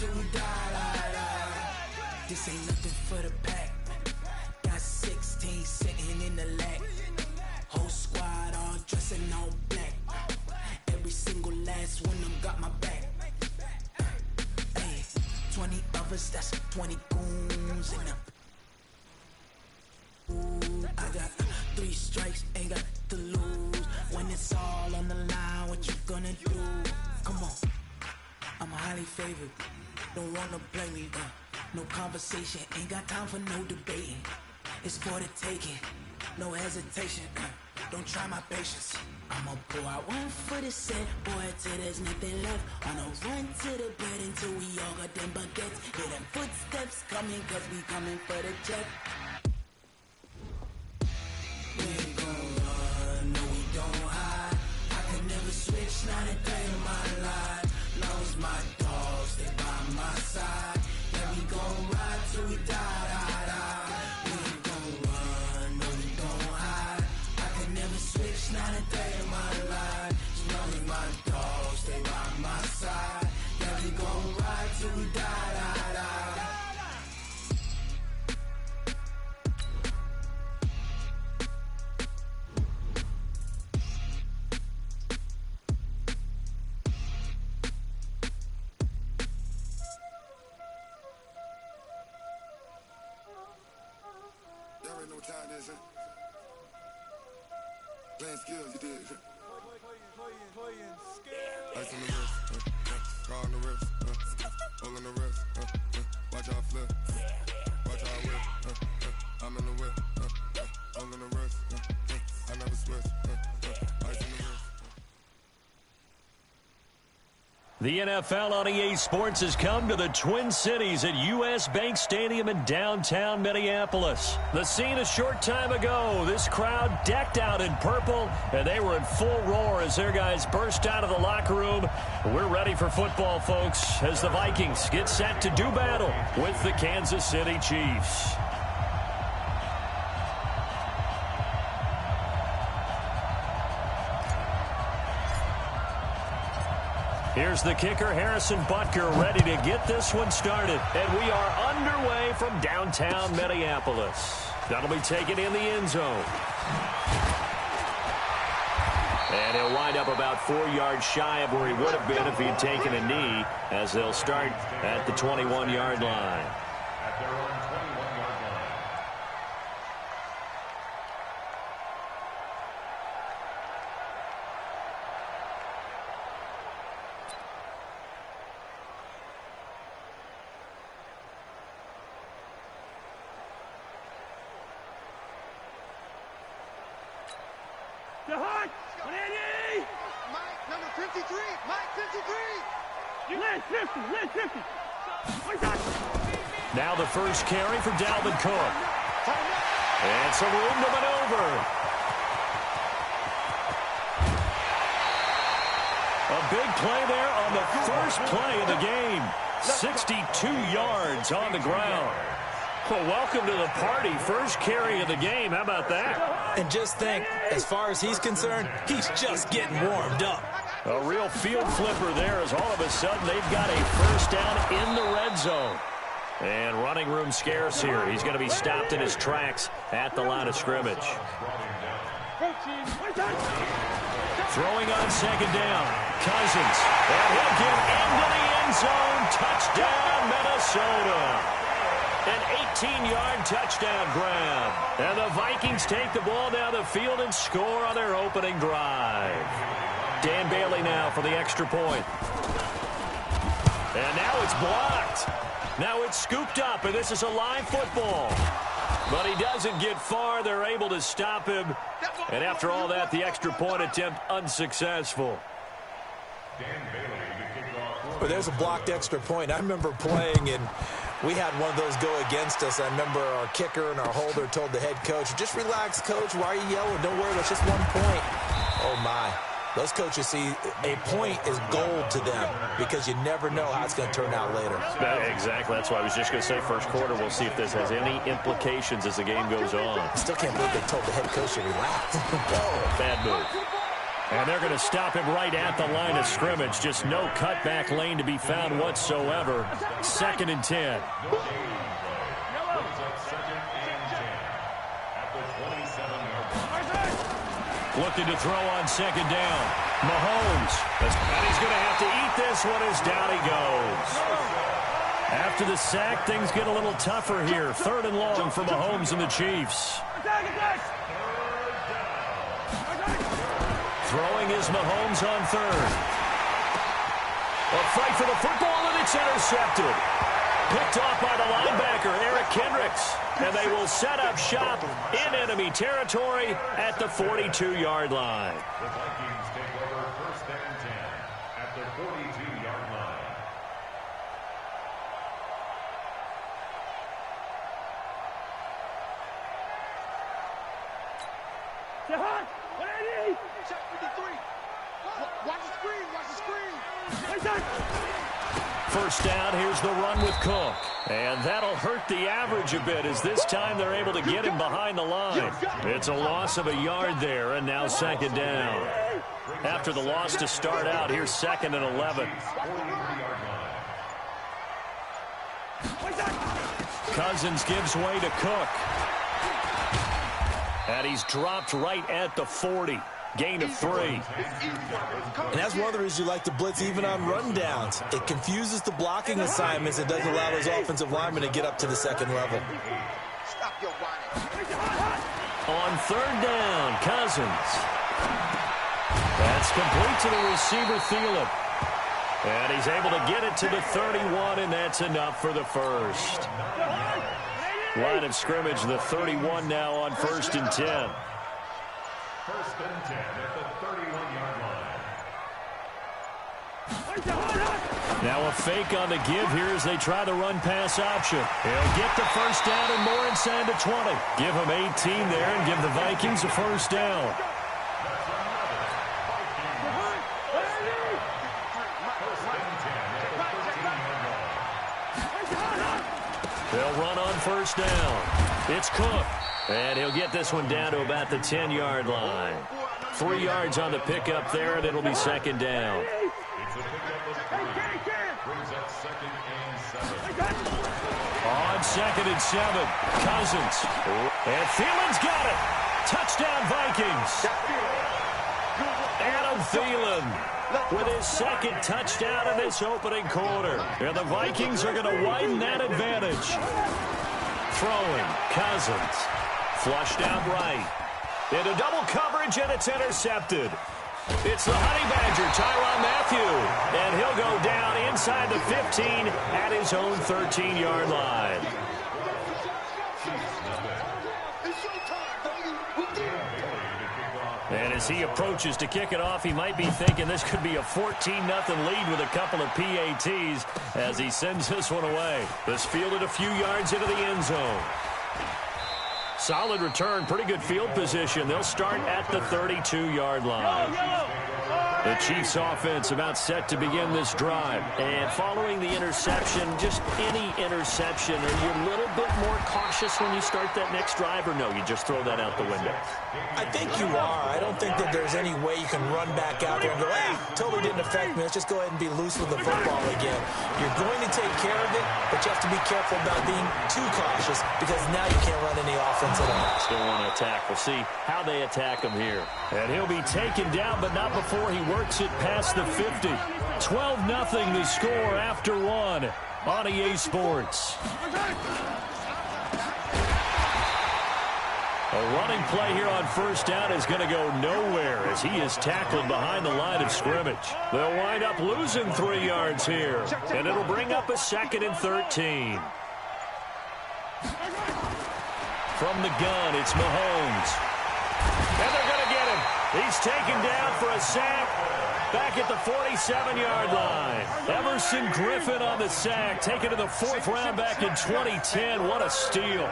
till we die. This ain't nothing for the pack. Got 16 sitting in the lag. Whole squad all dressing all black. Every single last one of them got my back. Hey, 20 of us, that's 20 goons in them. Ooh, I got 3 strikes, ain't got to lose. When it's all on the line, what you gonna do? Come on, I'm highly favored. Don't wanna play me, no conversation. Ain't got time for no debating. It's for the taking, no hesitation. Don't try my patience. I'ma pour out one for the set, boy, till there's nothing left. On a run to the bed until we all got them baguettes. Hear them footsteps coming, cause we coming for the check. We ain't gon' run, no we don't hide. I can never switch, not a day in my life. Long as my dogs stay by my side. Yeah, we gon' ride till we die. We ain't gon' run, no we don't hide. I can never switch, not a day in my life. As long as my dogs stay by my side. Yeah, we gon' ride till we die. Playing skills, you did. Playing skills. Ice on the wrist, car on the wrist, hole in the wrist, watch out flip, watch out whip, I'm in the whip, hole in the wrist, I never switch, ice on the wrist. The NFL on EA Sports has come to the Twin Cities at U.S. Bank Stadium in downtown Minneapolis. The scene a short time ago, this crowd decked out in purple, and they were in full roar as their guys burst out of the locker room. We're ready for football, folks, as the Vikings get set to do battle with the Kansas City Chiefs. Here's the kicker, Harrison Butker, ready to get this one started. And we are underway from downtown Minneapolis. That'll be taken in the end zone. And he'll wind up about 4 yards shy of where he would have been if he'd taken a knee, as they'll start at the 21-yard line. Mike, number 53. Mike, 53. Lynch 50. Now the first carry for Dalvin Cook. And some room to maneuver. A big play there on the first play of the game. 62 yards on the ground. Well, welcome to the party. First carry of the game. How about that? And just think, as far as he's concerned, he's just getting warmed up. A real field flipper there, as all of a sudden they've got a first down in the red zone. And running room scarce here. He's going to be stopped in his tracks at the line of scrimmage. Throwing on second down. Cousins. And he'll get into the end zone. Touchdown, Minnesota. An 18-yard touchdown grab. And the Vikings take the ball down the field and score on their opening drive. Dan Bailey now for the extra point. And now it's blocked. Now it's scooped up, and this is a live football. But he doesn't get far. They're able to stop him. And after all that, the extra point attempt unsuccessful. Well, there's a blocked extra point. I remember playing, and we had one of those go against us. I remember our kicker and our holder told the head coach, just relax, coach. Why are you yelling? Don't worry, it's just 1 point. Oh, my. Those coaches see a point is gold to them because you never know how it's going to turn out later. Exactly. That's why I was just going to say first quarter. We'll see if this has any implications as the game goes on. I still can't believe they told the head coach to relax. Bad move. And they're going to stop him right at the line of scrimmage. Just no cutback lane to be found whatsoever. 2nd and 10. Looking to throw on 2nd down. Mahomes. And he's going to have to eat this one as down he goes. After the sack, things get a little tougher here. 3rd and long for Mahomes and the Chiefs. Throwing is Mahomes on 3rd. A fight for the football, and it's intercepted. Picked off by the linebacker, Eric Kendricks. And they will set up shop in enemy territory at the 42-yard line. The Vikings take over 1st and 10 at the 42-yard line. Jahan, what I need? Check 53. Watch the screen. Watch the screen. 1st down, here's the run with Cook. And that'll hurt the average a bit as this time they're able to get him behind the line. It's a loss of a yard there, and now 2nd down. After the loss to start out, here's 2nd and 11. Cousins gives way to Cook. And he's dropped right at the 40. Gain of 3. And that's one of the reasons you like to blitz even on rundowns. It confuses the blocking assignments. It doesn't allow those offensive linemen to get up to the 2nd level. Stop your whining. On 3rd down, Cousins. That's complete to the receiver, Thielen. And he's able to get it to the 31, and that's enough for the 1st. Line of scrimmage, the 31 now on 1st and 10. 1st and 10 at the 31-yard line. Now a fake on the give here as they try the run-pass option. He'll get the 1st down and more inside the 20. Give him 18 there and give the Vikings a 1st down. They'll run on 1st down. It's Cook. And he'll get this one down to about the 10-yard line. 3 yards on the pickup there, and it'll be 2nd down. It's a pickup of 3. Brings up 2nd and 7. On 2nd and 7, Cousins. And Thielen's got it. Touchdown, Vikings. Adam Thielen with his 2nd touchdown in this opening quarter. And the Vikings are going to widen that advantage. Throwing, Cousins. Flushed out right. Into double coverage, and it's intercepted. It's the Honey Badger, Tyrann Mathieu. And he'll go down inside the 15 at his own 13-yard line. And as he approaches to kick it off, he might be thinking this could be a 14-0 lead with a couple of PATs as he sends this one away. This fielded a few yards into the end zone. Solid return, pretty good field position. They'll start at the 32-yard line. The Chiefs offense about set to begin this drive. And following the interception, just any interception, are you a little bit more cautious when you start that next drive, or no, you just throw that out the window? I think you are. I don't think that there's any way you can run back out there and go, totally didn't affect me. Let's just go ahead and be loose with the football again. You're going to take care of it, but you have to be careful about being too cautious because now you can't run any offense at all. Still want to attack. We'll see how they attack him here. And he'll be taken down, but not before he works it past the 50. 12-0 the score after one on EA Sports. A running play here on first down is going to go nowhere as he is tackled behind the line of scrimmage. They'll wind up losing 3 yards here, and it'll bring up a 2nd and 13. From the gun, it's Mahomes. And they're going to get him. He's taken down for a sack back at the 47-yard line. Everson Griffin on the sack, taken to the 4th round back in 2010. What a steal.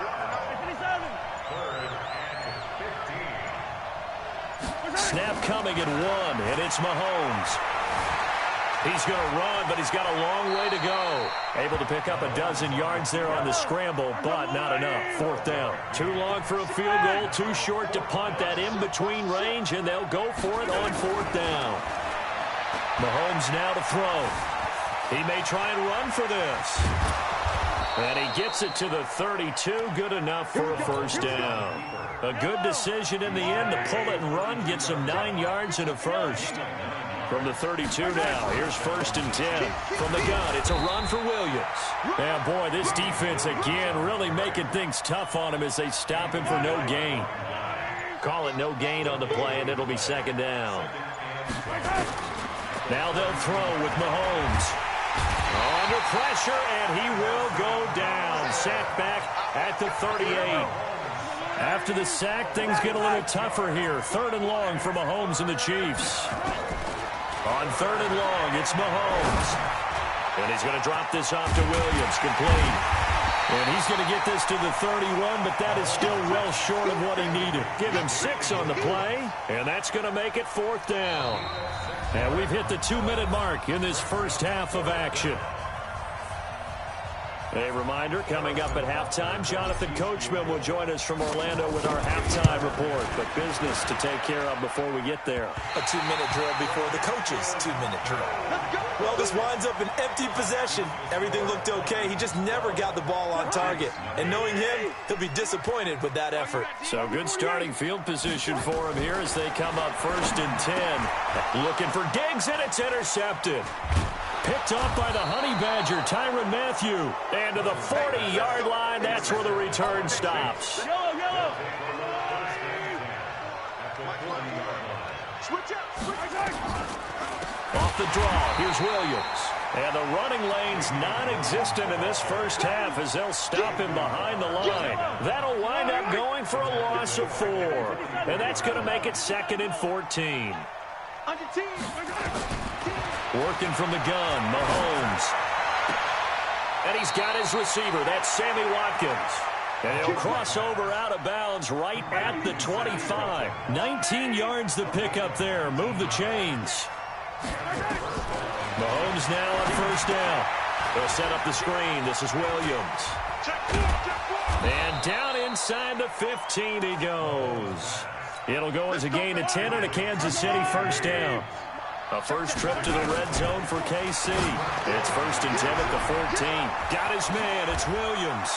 Snap coming at 1, and it's Mahomes. He's going to run, but he's got a long way to go. Able to pick up a dozen yards there on the scramble, but not enough. 4th down. Too long for a field goal, too short to punt. That in-between range, and they'll go for it on 4th down. Mahomes now to throw. He may try and run for this. And he gets it to the 32. Good enough for a 1st down. A good decision in the end to pull it and run. Gets him 9 yards and a 1st. From the 32 now, here's 1st and 10. From the gun, it's a run for Williams. And boy, this defense again really making things tough on him as they stop him for no gain. Call it no gain on the play, and it'll be 2nd down. Now they'll throw with Mahomes. Under pressure, and he will go down. Sacked back at the 38. After the sack, things get a little tougher here. 3rd and long for Mahomes and the Chiefs. On 3rd and long, it's Mahomes. And he's going to drop this off to Williams, complete. And he's going to get this to the 31, but that is still well short of what he needed. Give him 6 on the play, and that's going to make it 4th down. And we've hit the 2-minute mark in this first half of action. A reminder, coming up at halftime, Jonathan Coachman will join us from Orlando with our halftime report. But business to take care of before we get there. A 2-minute drill before the coach's 2-minute drill. Well, this winds up an empty possession. Everything looked okay. He just never got the ball on target. And knowing him, he'll be disappointed with that effort. So good starting field position for him here as they come up 1st and 10. Looking for Diggs, and it's intercepted. Picked off by the Honey Badger, Tyrann Mathieu. And to the 40-yard line, that's where the return stops. Yellow. Off the draw, here's Williams. And the running lane's non-existent in this first half as they'll stop him behind the line. That'll wind up going for a loss of 4. And that's going to make it 2nd and 14. Working from the gun, Mahomes. And he's got his receiver. That's Sammy Watkins. And he'll cross over out of bounds right at the 25. 19 yards to pick up there. Move the chains. Mahomes now on 1st down. They'll set up the screen. This is Williams. And down inside the 15 he goes. It'll go as a gain of 10 and a Kansas City 1st down. A first trip to the red zone for KC. It's 1st and 10 at the 14. Got his man. It's Williams.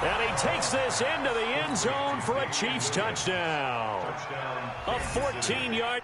And he takes this into the end zone for a Chiefs touchdown. A 14-yard.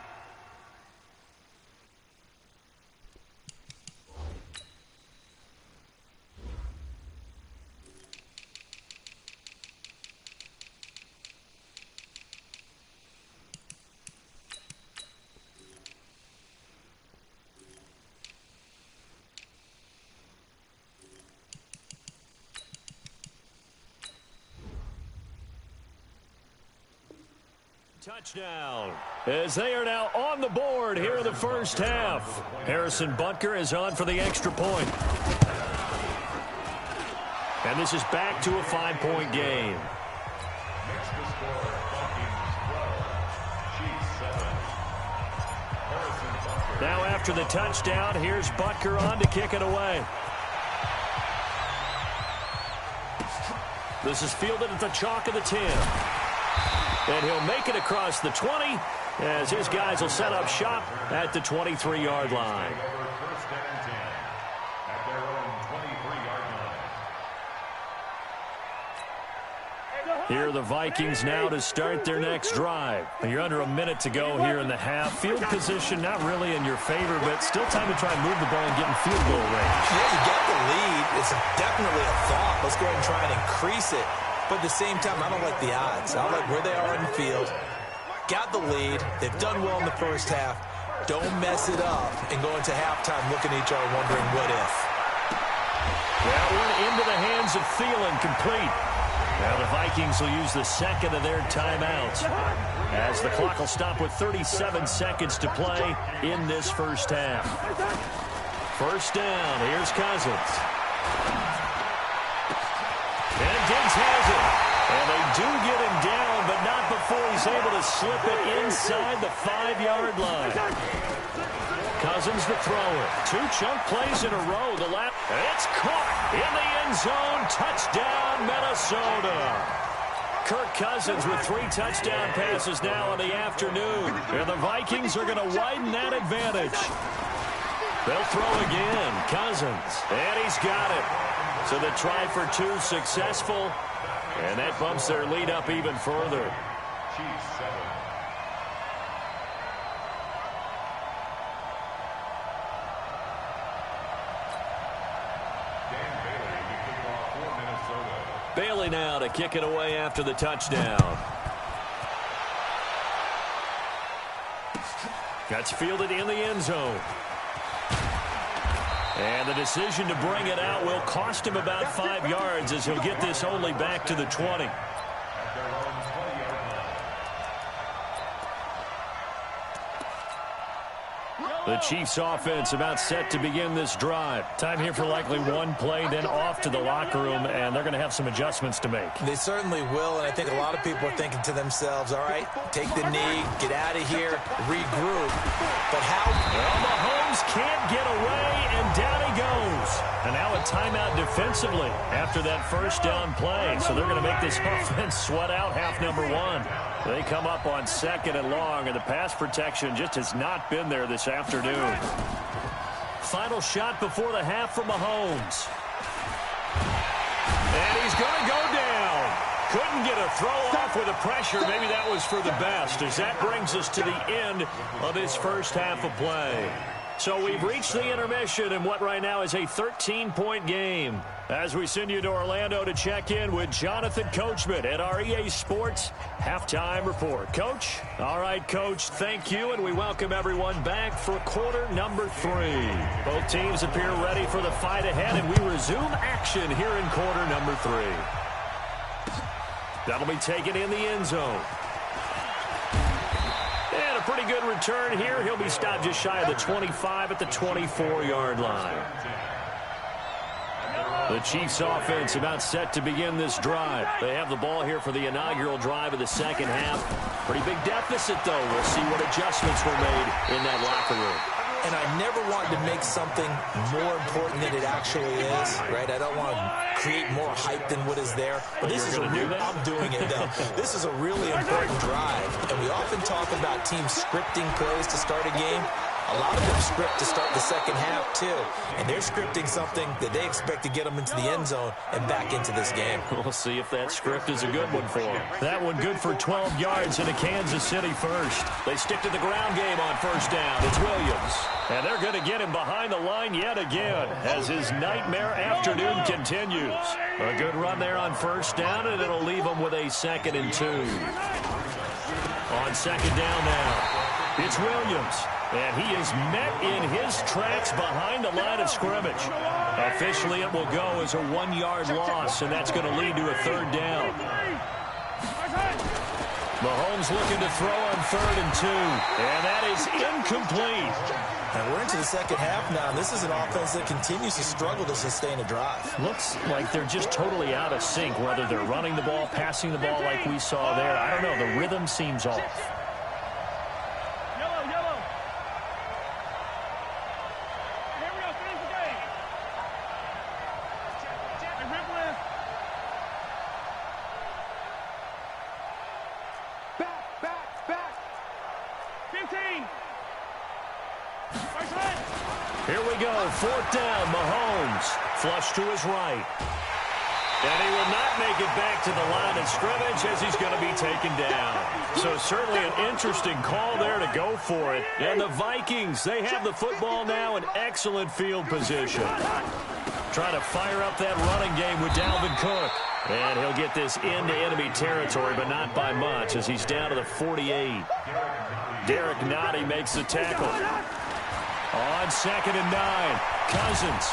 Touchdown, as they are now on the board here in the first half. Harrison Butker is on for the extra point. And this is back to a 5-point game. Now after the touchdown, here's Butker on to kick it away. This is fielded at the chalk of the 10. And he'll make it across the 20 as his guys will set up shop at the 23-yard line. Here are the Vikings now to start their next drive. You're under a minute to go here in the half. Field position not really in your favor, but still time to try and move the ball and get in field goal range. Yeah, you got the lead. It's definitely a thought. Let's go ahead and try and increase it. But at the same time, I don't like the odds. I like where they are in the field. Got the lead. They've done well in the first half. Don't mess it up and go into halftime looking at each other wondering what if. Well, one into the hands of Thielen, complete. Now the Vikings will use the second of their timeouts as the clock will stop with 37 seconds to play in this first half. 1st down. Here's Cousins. And Diggs has it. And they do get him down, but not before he's able to slip it inside the 5-yard line. Cousins the thrower. 2 chunk plays in a row. The left. It's caught. In the end zone, touchdown, Minnesota. Kirk Cousins with 3 touchdown passes now in the afternoon. And the Vikings are going to widen that advantage. They'll throw again. Cousins. And he's got it. So the try for 2 successful. And that bumps their lead up even further. Chiefs 7. Bailey now to kick it away after the touchdown. That's fielded in the end zone. And the decision to bring it out will cost him about 5 yards as he'll get this only back to the 20. The Chiefs offense about set to begin this drive. Time here for likely one play, then off to the locker room, and they're going to have some adjustments to make. They certainly will, and I think a lot of people are thinking to themselves, all right, take the knee, get out of here, regroup. But how? Well, Mahomes can't get away, and down he goes. And now a timeout defensively after that first down play. So they're going to make this offense sweat out half number 1. They come up on 2nd and long, and the pass protection just has not been there this afternoon. Final shot before the half from Mahomes. And he's going to go down. Couldn't get a throw off with the pressure. Maybe that was for the best, as that brings us to the end of this first half of play. So we've reached the intermission in what right now is a 13-point game. As we send you to Orlando to check in with Jonathan Coachman at our EA Sports Halftime Report. Coach? All right, Coach, thank you, and we welcome everyone back for quarter number 3. Both teams appear ready for the fight ahead, and we resume action here in quarter number 3. That'll be taken in the end zone. And a pretty good return here. He'll be stopped just shy of the 25 at the 24-yard line. The Chiefs offense about set to begin this drive. They have the ball here for the inaugural drive of the second half. Pretty big deficit, though. We'll see what adjustments were made in that locker room. And I never wanted to make something more important than it actually is, right? I don't want to create more hype than what is there. But this is I'm doing it, though. This is a really important drive. And we often talk about teams scripting plays to start a game. A lot of them script to start the second half, too. And they're scripting something that they expect to get them into the end zone and back into this game. We'll see if that script is a good one for them. That one good for 12 yards into Kansas City first. They stick to the ground game on first down. It's Williams. And they're going to get him behind the line yet again as his nightmare afternoon continues. A good run there on first down, and it'll leave him with a 2nd and 2. On second down now, it's Williams. And he is met in his tracks behind the line of scrimmage. Officially, it will go as a 1-yard loss, and that's going to lead to a 3rd down. Mahomes looking to throw on 3rd and 2, and that is incomplete. And we're into the second half now, and this is an offense that continues to struggle to sustain a drive. Looks like they're just totally out of sync, whether they're running the ball, passing the ball like we saw there. I don't know. The rhythm seems off. Here we go, 4th down, Mahomes, flush to his right. And he will not make it back to the line of scrimmage as he's going to be taken down. So certainly an interesting call there to go for it. And the Vikings, they have the football now in excellent field position. Trying to fire up that running game with Dalvin Cook. And he'll get this into enemy territory, but not by much as he's down to the 48. Derek Nottie makes the tackle. On 2nd and 9, Cousins.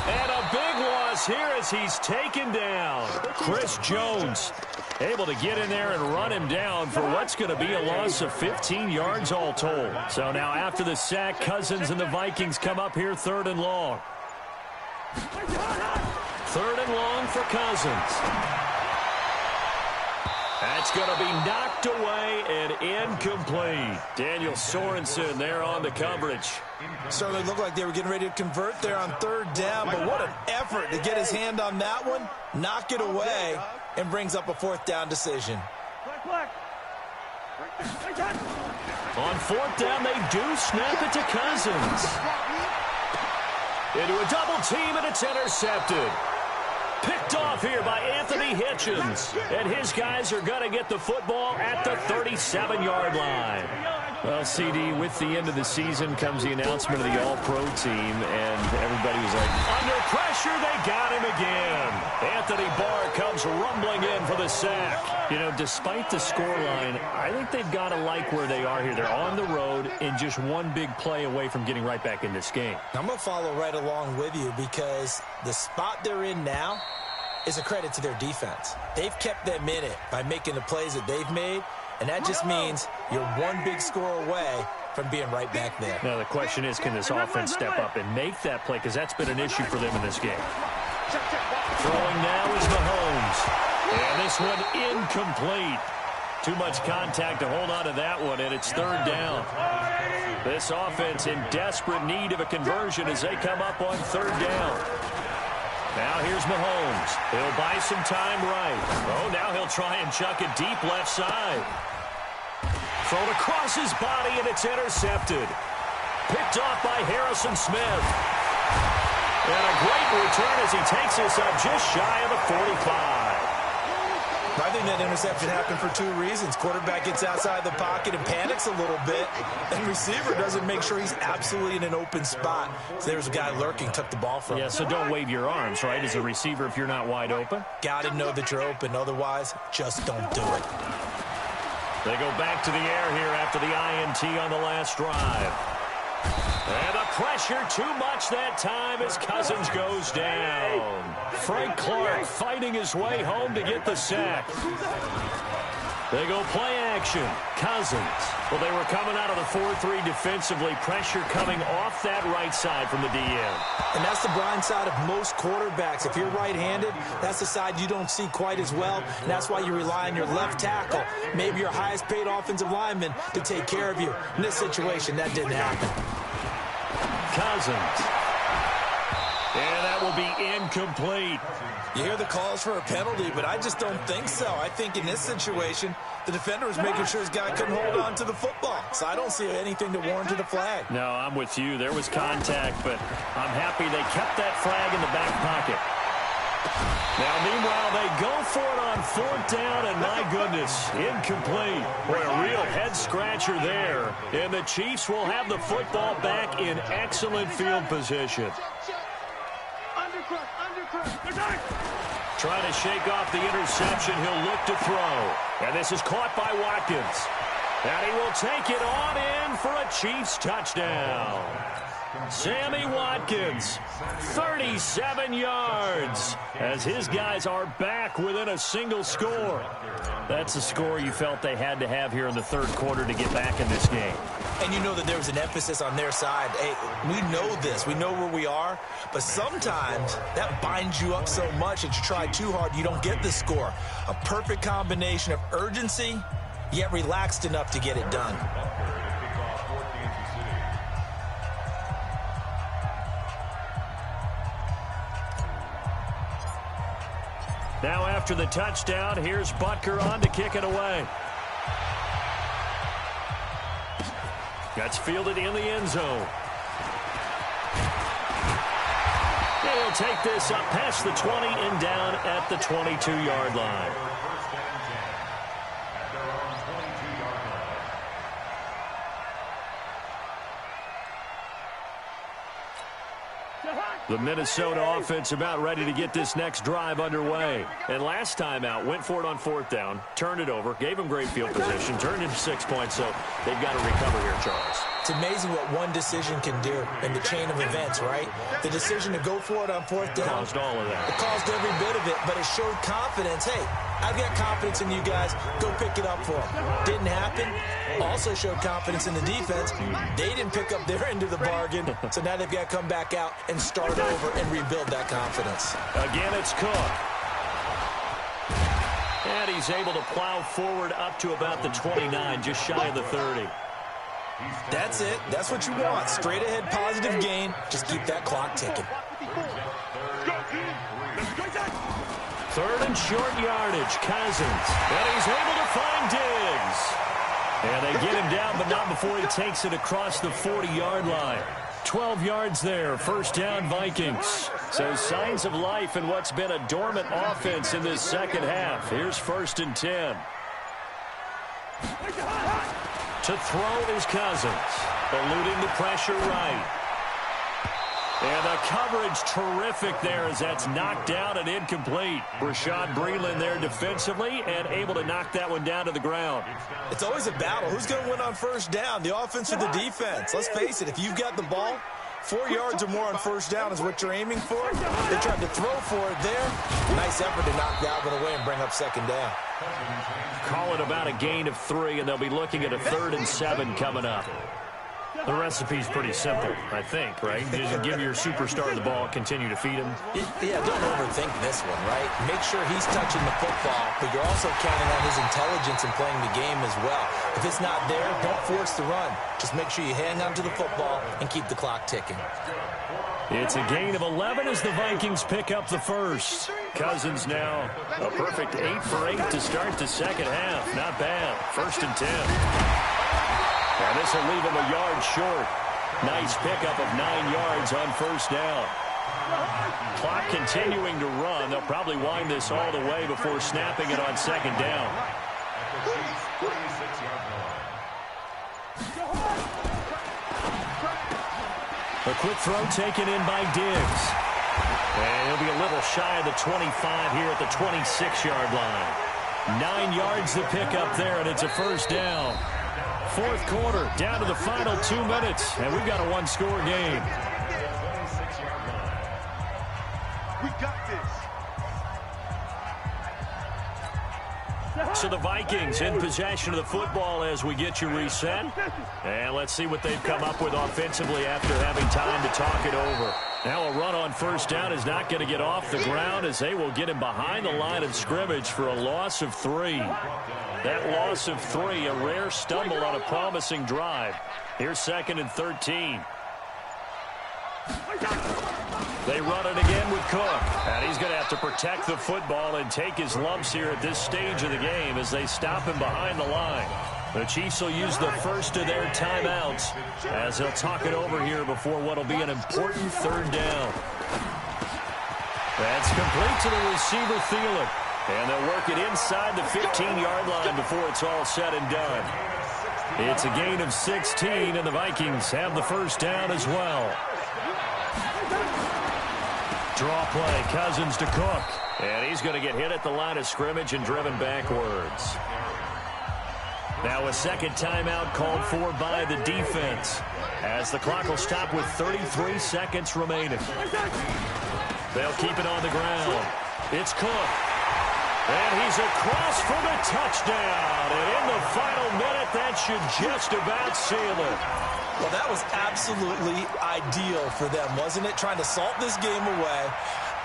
And a big loss here as he's taken down. Chris Jones able to get in there and run him down for what's going to be a loss of 15 yards all told. So now after the sack, Cousins and the Vikings come up here 3rd and long. 3rd and long for Cousins. That's going to be knocked away and incomplete. Daniel Sorensen there on the coverage. Certainly looked like they were getting ready to convert there on third down, but what an effort to get his hand on that one, knock it away, and brings up a fourth down decision. On fourth down, they do snap it to Cousins. Into a double team, and it's intercepted. Picked off here by Anthony Hitchens. And his guys are going to get the football at the 37-yard line. Well, CD, with the end of the season comes the announcement of the All-Pro team, and everybody was like, under pressure, they got him again. Anthony Barr comes rumbling in for the sack. You know, despite the scoreline, I think they've got to like where they are here. They're on the road and just one big play away from getting right back in this game. I'm going to follow right along with you because the spot they're in now is a credit to their defense. They've kept them in it by making the plays that they've made, and that just means you're one big score away from being right back there. Now, the question is, can this offense step up and make that play? Because that's been an issue for them in this game. Throwing now is Mahomes. And this one incomplete. Too much contact to hold on to that one, and it's third down. This offense in desperate need of a conversion as they come up on third down. Now here's Mahomes. He'll buy some time right. Oh, now he'll try and chuck it deep left side. Thrown across his body, and it's intercepted. Picked off by Harrison Smith. And a great return as he takes us up just shy of the 45. I think that interception happened for two reasons. Quarterback gets outside the pocket and panics a little bit, and receiver doesn't make sure he's absolutely in an open spot. So there's a guy lurking, took the ball from him. Yeah, so don't wave your arms, right, as a receiver if you're not wide open? Got to know that you're open. Otherwise, just don't do it. They go back to the air here after the INT on the last drive. And the pressure too much that time as Cousins goes down. Frank Clark fighting his way home to get the sack. They go play action. Cousins. Well, they were coming out of the 4-3 defensively. Pressure coming off that right side from the DN. And that's the blind side of most quarterbacks. If you're right-handed, that's the side you don't see quite as well. And that's why you rely on your left tackle, maybe your highest-paid offensive lineman, to take care of you. In this situation, that didn't happen. Cousins. And that will be incomplete. You hear the calls for a penalty, but I just don't think so. I think in this situation, the defender was making sure his guy couldn't hold on to the football. So I don't see anything to warrant a flag. No, I'm with you. There was contact, but I'm happy they kept that flag in the back pocket. Now, meanwhile, they go for it on fourth down, and my goodness, incomplete. Boy, a real head-scratcher there. And the Chiefs will have the football back in excellent field position. Trying to shake off the interception. He'll look to throw. And this is caught by Watkins. And he will take it on in for a Chiefs touchdown. Sammy Watkins, 37 yards, as his guys are back within a single score. That's the score you felt they had to have here in the third quarter to get back in this game. And you know that there was an emphasis on their side. Hey, we know this. We know where we are. But sometimes that binds you up so much that you try too hard, you don't get the score. A perfect combination of urgency, yet relaxed enough to get it done. Now after the touchdown, here's Butker on to kick it away. That's fielded in the end zone. And he'll take this up past the 20 and down at the 22-yard line. The Minnesota offense about ready to get this next drive underway. And last time out, went for it on fourth down, turned it over, gave them great field position, turned into 6 points, so they've got to recover here, Charles. It's amazing what one decision can do in the chain of events, right? The decision to go for it on fourth down. Caused all of that. It caused every bit of it, but it showed confidence. Hey, I've got confidence in you guys. Go pick it up for them. Didn't happen. Also showed confidence in the defense. They didn't pick up their end of the bargain, so now they've got to come back out and start over and rebuild that confidence. Again, it's Cook. And he's able to plow forward up to about the 29, just shy of the 30. That's it. That's what you want. Straight ahead positive gain. Just keep that clock ticking. Third and short yardage, Cousins. And he's able to find Diggs. And they get him down, but not before he takes it across the 40-yard line. 12 yards there, first down Vikings. So signs of life in what's been a dormant offense in this second half. Here's 1st and 10. To throw is Cousins, eluding the pressure right. And the coverage terrific there as that's knocked down and incomplete. Rashad Breeland there defensively and able to knock that one down to the ground. It's always a battle. Who's going to win on first down, the offense or the defense? Let's face it, if you've got the ball, 4 yards or more on first down is what you're aiming for. They tried to throw for it there. Nice effort to knock that one away and bring up second down. Call it about a gain of 3, and they'll be looking at a 3rd and 7 coming up. The recipe's pretty simple, I think, right? Just give your superstar the ball, continue to feed him. Yeah, don't overthink this one, right? Make sure he's touching the football, but you're also counting on his intelligence in playing the game as well. If it's not there, don't force the run. Just make sure you hang on to the football and keep the clock ticking. It's a gain of 11 as the Vikings pick up the first. Cousins now a perfect 8 for 8 to start the second half. Not bad. 1st and 10. And this will leave him a yard short. Nice pickup of 9 yards on first down. Clock continuing to run. They'll probably wind this all the way before snapping it on second down. A quick throw taken in by Diggs. And he'll be a little shy of the 25 here at the 26-yard line. 9 yards to pick up there, and it's a first down. 4th quarter, down to the final 2 minutes, and we've got a 1-score game. We got this. So the Vikings in possession of the football as we get you reset. And let's see what they've come up with offensively after having time to talk it over. Now a run on first down is not going to get off the ground as they will get him behind the line of scrimmage for a loss of 3. That loss of 3, a rare stumble on a promising drive. Here's 2nd and 13. They run it again with Cook. And he's going to have to protect the football and take his lumps here at this stage of the game as they stop him behind the line. The Chiefs will use the first of their timeouts as they'll talk it over here before what will be an important 3rd down. That's complete to the receiver, Thielen. And they'll work it inside the 15-yard line before it's all said and done. It's a gain of 16, and the Vikings have the first down as well. Draw play, Cousins to Cook. And he's going to get hit at the line of scrimmage and driven backwards. Now a second timeout called for by the defense as the clock will stop with 33 seconds remaining. They'll keep it on the ground. It's Cook. And he's across for the touchdown. And in the final minute, that should just about seal it. Well, that was absolutely ideal for them, wasn't it? Trying to salt this game away.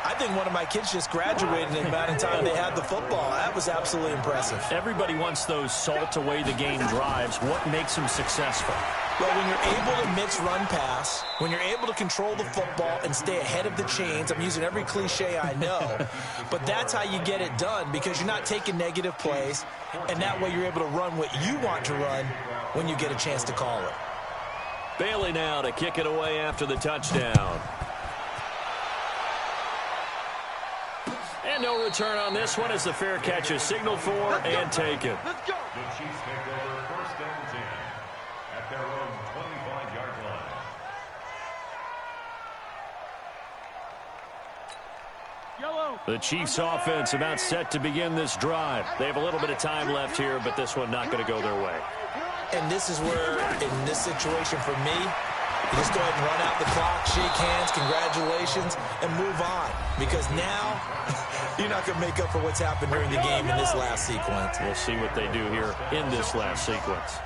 I think one of my kids just graduated in the amount of time they had the football. That was absolutely impressive. Everybody wants those salt away the game drives. What makes them successful? Well, when you're able to mix run-pass, when you're able to control the football and stay ahead of the chains, I'm using every cliche I know, but that's how you get it done because you're not taking negative plays, and that way you're able to run what you want to run when you get a chance to call it. Bailey now to kick it away after the touchdown. And no return on this one as the fair catch is signaled for and taken. Let's go. The Chiefs take over 1st and 10 at their own 25-yard line. Yellow. The Chiefs offense about set to begin this drive. They have a little bit of time left here, but this one not going to go their way. And this is where, in this situation for me, you just go ahead and run out the clock, shake hands, congratulations, and move on. Because now, you're not going to make up for what's happened during the game in this last sequence. We'll see what they do here in this last sequence.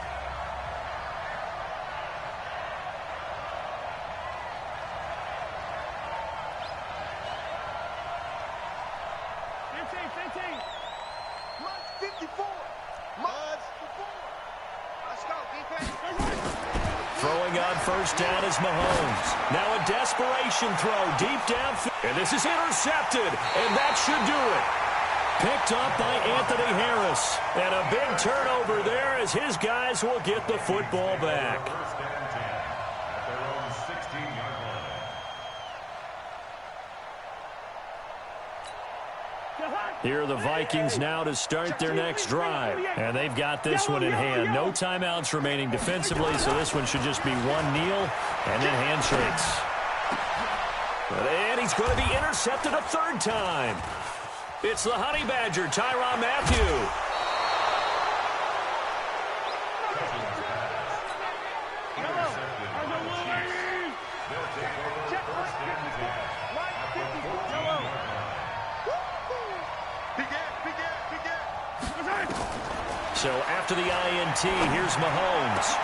going on first down is Mahomes. Now a desperation throw deep downfield. And this is intercepted, and that should do it. Picked up by Anthony Harris. And a big turnover there as his guys will get the football back. First and 10 at their own 16-yard line. Here are the Vikings now to start their next drive. And they've got this one in hand. No timeouts remaining defensively, so this one should just be one kneel and then handshakes. And he's going to be intercepted a third time. It's the Honey Badger, Tyrann Mathieu. So after the INT, here's Mahomes.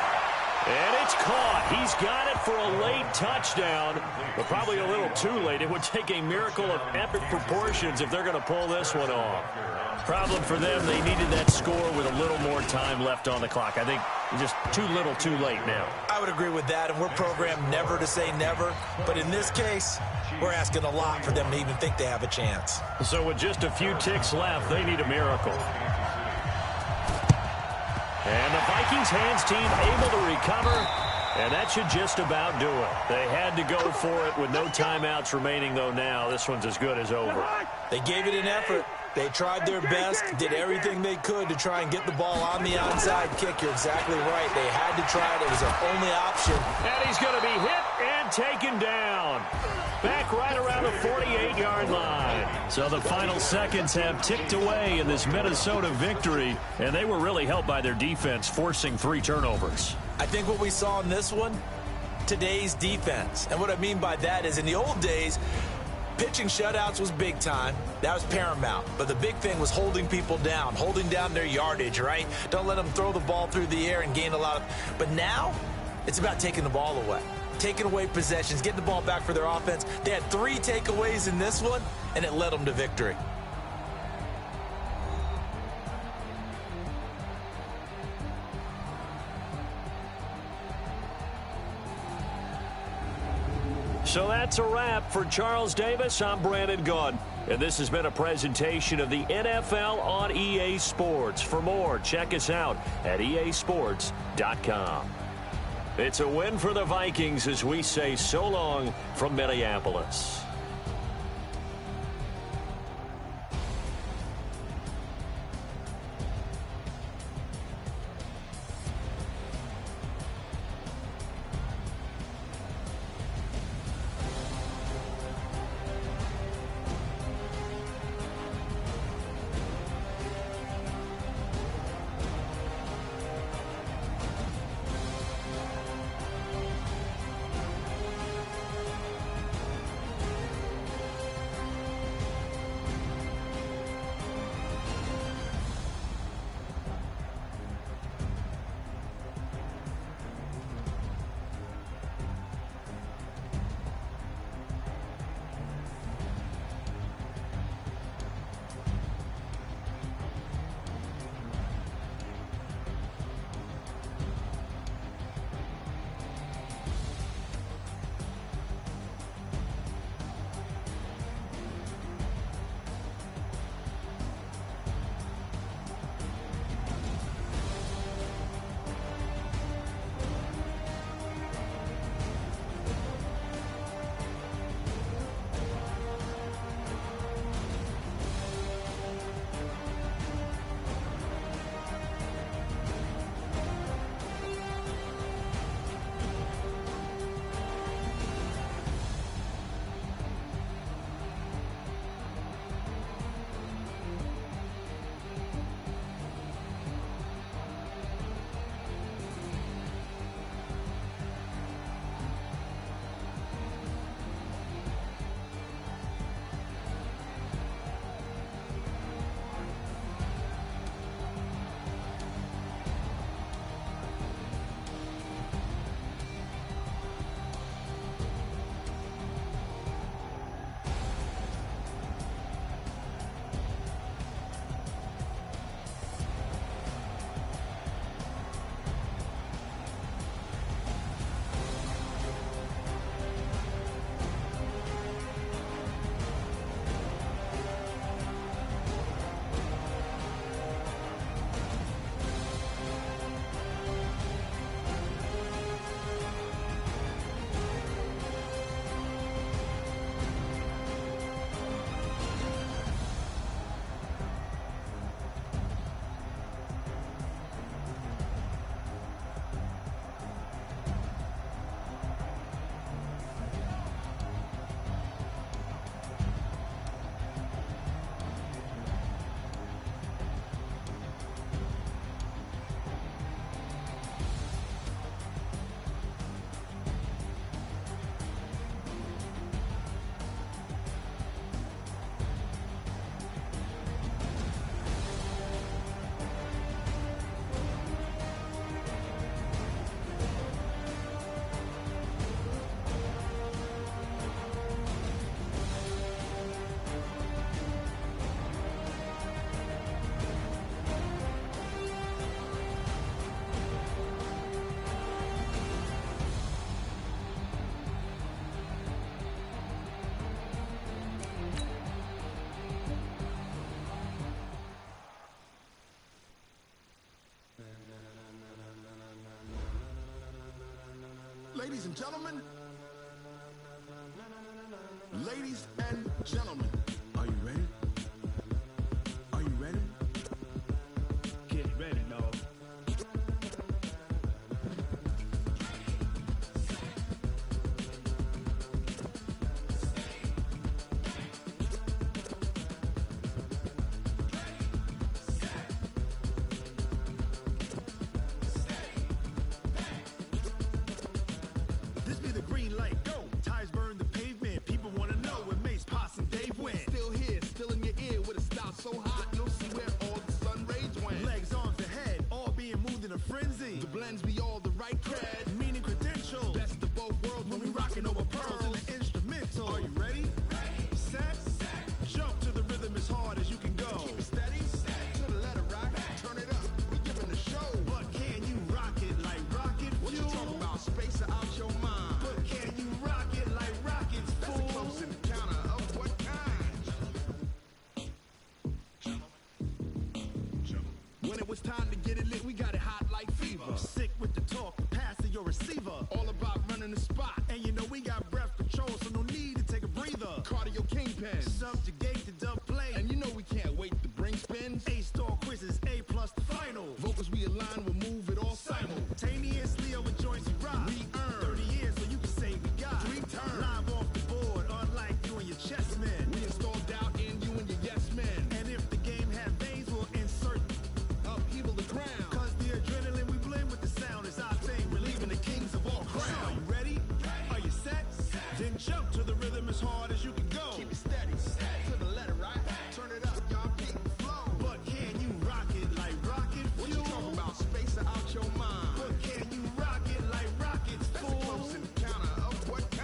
And it's caught. He's got it for a late touchdown, but probably a little too late. It would take a miracle of epic proportions if they're going to pull this one off. Problem for them, they needed that score with a little more time left on the clock. I think just too little too late now. I would agree with that, and we're programmed never to say never. But in this case, we're asking a lot for them to even think they have a chance. So with just a few ticks left, they need a miracle. And the Vikings hands team able to recover, and that should just about do it. They had to go for it with no timeouts remaining, though now. This one's as good as over. They gave it an effort. They tried their best, did everything they could to try and get the ball on the onside kick. You're exactly right. They had to try it. It was their only option. And he's going to be hit and taken down. Back right around the 48-yard line. So the final seconds have ticked away in this Minnesota victory, and they were really helped by their defense, forcing 3 turnovers. I think what we saw in this one, today's defense. And what I mean by that is in the old days, pitching shutouts was big time. That was paramount. But the big thing was holding people down, holding down their yardage, right? Don't let them throw the ball through the air and gain a lot of... But now, it's about taking the ball away. Taking away possessions, getting the ball back for their offense. They had 3 takeaways in this one, and it led them to victory. So that's a wrap for Charles Davis. I'm Brandon Gaudin, and this has been a presentation of the NFL on EA Sports. For more, check us out at easports.com. It's a win for the Vikings as we say so long from Minneapolis. Ladies and gentlemen. Ladies and gentlemen. Are you ready? Are you ready? Get ready, dog. This be the green light, go. Tires burn the pavement. People want to know where Mace, Poss, and Dave went. Still here, still in your ear with a style so hot, you'll see where all the sun rays went. Legs, arms, and head, all being moved in a frenzy. The blends be all the right cred. Meaning credentials. Best of both worlds when we rockin' over pearls. in the instrumental. Are you ready? Set. Jump to the rhythm as hard as you can go. Keep it steady, to the letter rock. Turn it up, we giving the show. But can you rock it like rocket What you fuel? talking about? Space or out your mind? But can you rock it like rockets, That's a fool? close encounter of what kind? When it was time to get it lit, we got it hot like fever. Sick with the talk, pass to your receiver. All about running the spot. And you know we got breath control, so no need to take a breather. Cardio kingpin. Subjugate the dub play. And you know we can't wait to bring spins. A-star quizzes, A+ the final. Vocals we align, we'll move it all Simultaneously over joints we rock. We earn 30 years, so you can say we got 3 turns. live off the board, unlike you and your chess men. We install doubt in you and your yes men. And if the game had veins, we'll insert. Upheaval the ground. Cause the adrenaline we blend with the sound is our thing. Relieving the kings of all crowns. So are you ready? Are you set? Then jump to the rhythm as hard as you can go. Keep it steady, to the letter right. Turn it up, y'all keep the flow. But can you rock it like rocket What you fuel? talking about? Space or out your mind? But can you rock it like rockets, That's a fool? close encounter of what kind?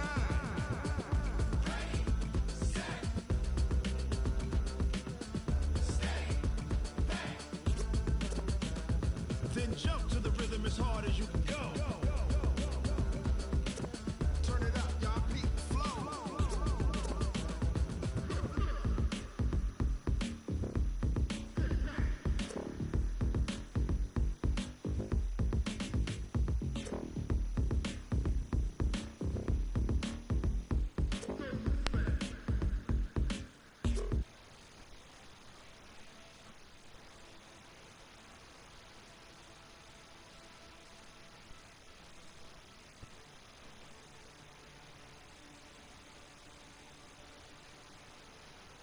Then jump